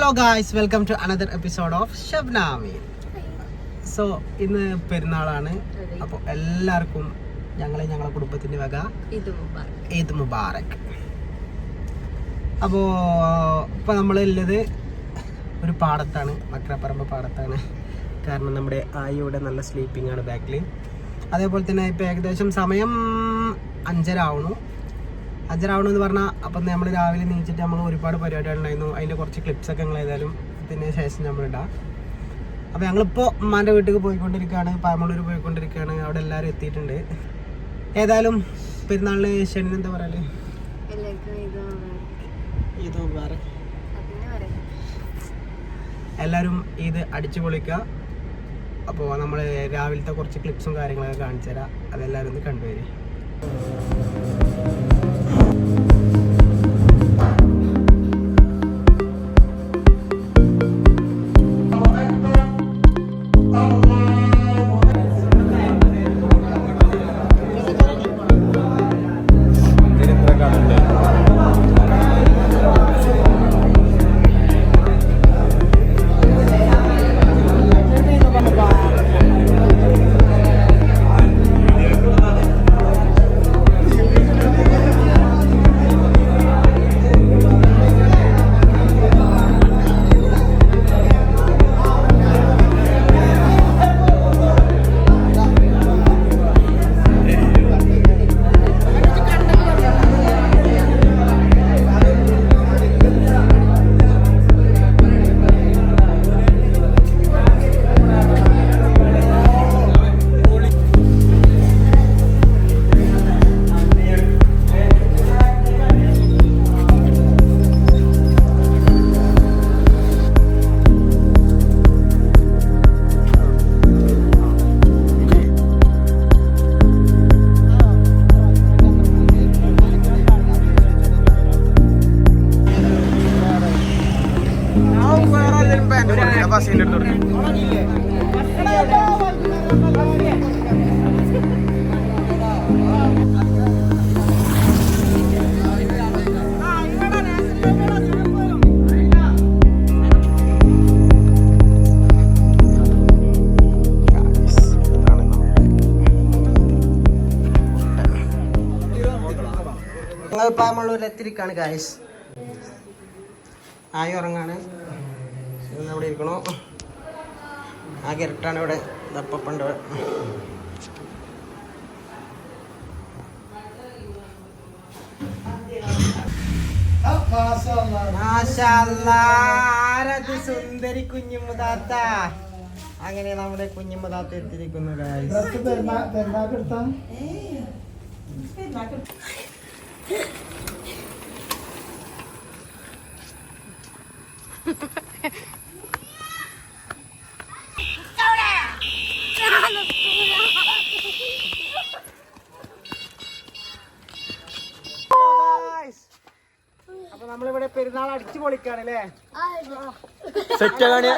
Hello guys, welcome to another episode of Shabnami. So ഇന്ന് പെരുന്നാളാണ്. അപ്പോൾ എല്ലാവർക്കും ഞങ്ങളെ ഞങ്ങളുടെ കുടുംബത്തിൻ്റെ വക ഈദ് മുബാറക്. അപ്പോൾ ഇപ്പോൾ നമ്മളുള്ളത് ഒരു പാടത്താണ്, മക്രപ്പറമ്പ് പാടത്താണ്. കാരണം നമ്മുടെ ആയിയുടെ നല്ല സ്ലീപ്പിംഗ് ആണ് ബാക്കിൽ. അതേപോലെ തന്നെ ഇപ്പോൾ ഏകദേശം സമയം 5:30 ആവണു എന്ന് പറഞ്ഞാൽ അപ്പം നമ്മൾ രാവിലെ നീച്ചിട്ട് നമ്മൾ ഒരുപാട് പരിപാടികളുണ്ടായിരുന്നു. അതിൻ്റെ കുറച്ച് ക്ലിപ്സൊക്കെ ഞങ്ങൾ ഏതായാലും ഇതിന് ശേഷം നമ്മളിടാം. അപ്പോൾ ഞങ്ങളിപ്പോൾ ഉമ്മാൻ്റെ വീട്ടിൽ പോയിക്കൊണ്ടിരിക്കുകയാണ്, പാമളൂർ പോയിക്കൊണ്ടിരിക്കുകയാണ്. അവിടെ എല്ലാവരും എത്തിയിട്ടുണ്ട്. ഏതായാലും പെരുന്നാളിന് ശനി എന്താ പറയല്, ഈദ് മുബാറക്. എല്ലാവരും ഈദ് അടിച്ചു പൊളിക്കുക. അപ്പോൾ നമ്മൾ രാവിലത്തെ കുറച്ച് ക്ലിപ്സും കാര്യങ്ങളൊക്കെ കാണിച്ചു തരാം. അതെല്ലാവരും ഒന്ന് കണ്ടുവരും. പാമളൂരിൽ എത്തിരിക്കാണ് ഗായ്സ്. ആയി ഉറങ്ങാണ്, അവിടെ ഇരിക്കണോ. ആ കിരട്ടാണ് ഇവിടെ ദപ്പുണ്ട്. സുന്ദരി കുഞ്ഞുമുതാത്ത. അങ്ങനെ നമ്മുടെ കുഞ്ഞുമുതാത്ത എത്തിയിരിക്കുന്നു ഗായ്സ്. അപ്പൊ നമ്മളിവിടെ പെരുന്നാൾ അടിച്ചു പൊളിക്കാണ് അല്ലേ? സെറ്റാണ്.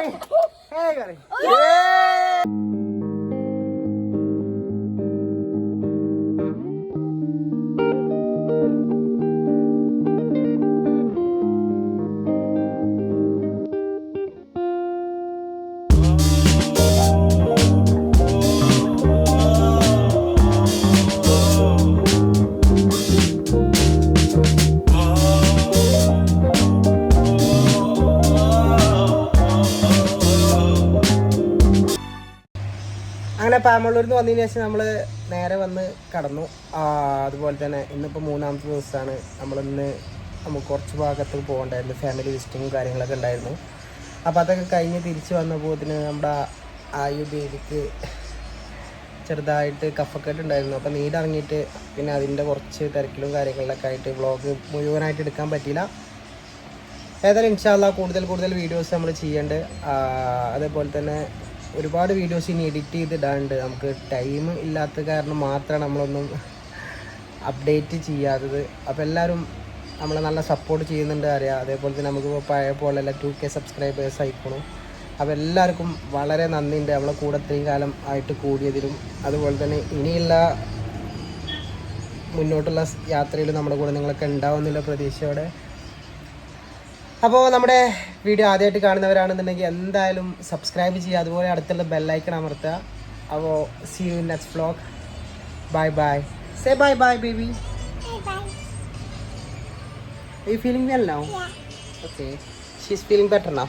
അങ്ങനെ പാമളൂരിൽ നിന്ന് വന്നതിന് ശേഷം നമ്മൾ നേരെ വന്ന് കടന്നു. അതുപോലെ തന്നെ ഇന്നിപ്പോൾ 3ാമത്തെ ദിവസമാണ്. നമുക്ക് കുറച്ച് ഭാഗത്ത് പോകണ്ടായിരുന്നു, ഫാമിലി വിസിറ്റിങ്ങും കാര്യങ്ങളൊക്കെ ഉണ്ടായിരുന്നു. അപ്പോൾ അതൊക്കെ കഴിഞ്ഞ് തിരിച്ച് വന്നപ്പോൾ നമ്മുടെ ആയു ബേബിക്ക് ചെറുതായിട്ട് കഫക്കെട്ട് ഉണ്ടായിരുന്നു. അപ്പോൾ നീരിറങ്ങിയിട്ട് പിന്നെ അതിൻ്റെ കുറച്ച് തിരക്കിലും കാര്യങ്ങളിലൊക്കെ ആയിട്ട് വ്ളോഗ് മുഴുവനായിട്ട് എടുക്കാൻ പറ്റിയില്ല. ഏതായാലും ഇൻഷാ അല്ലാഹ് കൂടുതൽ വീഡിയോസ് നമ്മൾ ചെയ്യുന്നുണ്ട്. അതേപോലെ തന്നെ ഒരുപാട് വീഡിയോസ് ഇനി എഡിറ്റ് ചെയ്തിടാണ്ട്. നമുക്ക് ടൈം ഇല്ലാത്ത കാരണം മാത്രമാണ് നമ്മളൊന്നും അപ്ഡേറ്റ് ചെയ്യാത്തത്. അപ്പോൾ എല്ലാവരും നമ്മളെ നല്ല സപ്പോർട്ട് ചെയ്യുന്നുണ്ട് അറിയാം. അതേപോലെ തന്നെ നമുക്കിപ്പോൾ പഴയ പോലെയല്ല 2K സബ്സ്ക്രൈബേഴ്സ് ആയിക്കോളും. അപ്പോൾ എല്ലാവർക്കും വളരെ നന്ദിയുണ്ട് നമ്മളെ കൂടെ ഇത്രയും കാലം ആയിട്ട് കൂടിയതിലും. അതുപോലെ തന്നെ ഇനിയുള്ള മുന്നോട്ടുള്ള യാത്രയിൽ നമ്മുടെ കൂടെ നിങ്ങളൊക്കെ ഉണ്ടാവുമെന്നുള്ള പ്രതീക്ഷയോടെ അപ്പോൾ നമ്മുടെ വീഡിയോ ആദ്യമായിട്ട് കാണുന്നവരാണെന്നുണ്ടെങ്കിൽ എന്തായാലും സബ്സ്ക്രൈബ് ചെയ്യുക, അതുപോലെ അടുത്തുള്ള ബെല്ലൈക്കൺ അമർത്തുക. അപ്പോൾ see you in next vlog. Bye bye. Say bye bye baby. Are you feeling well now? Yeah. Okay. She's feeling better now.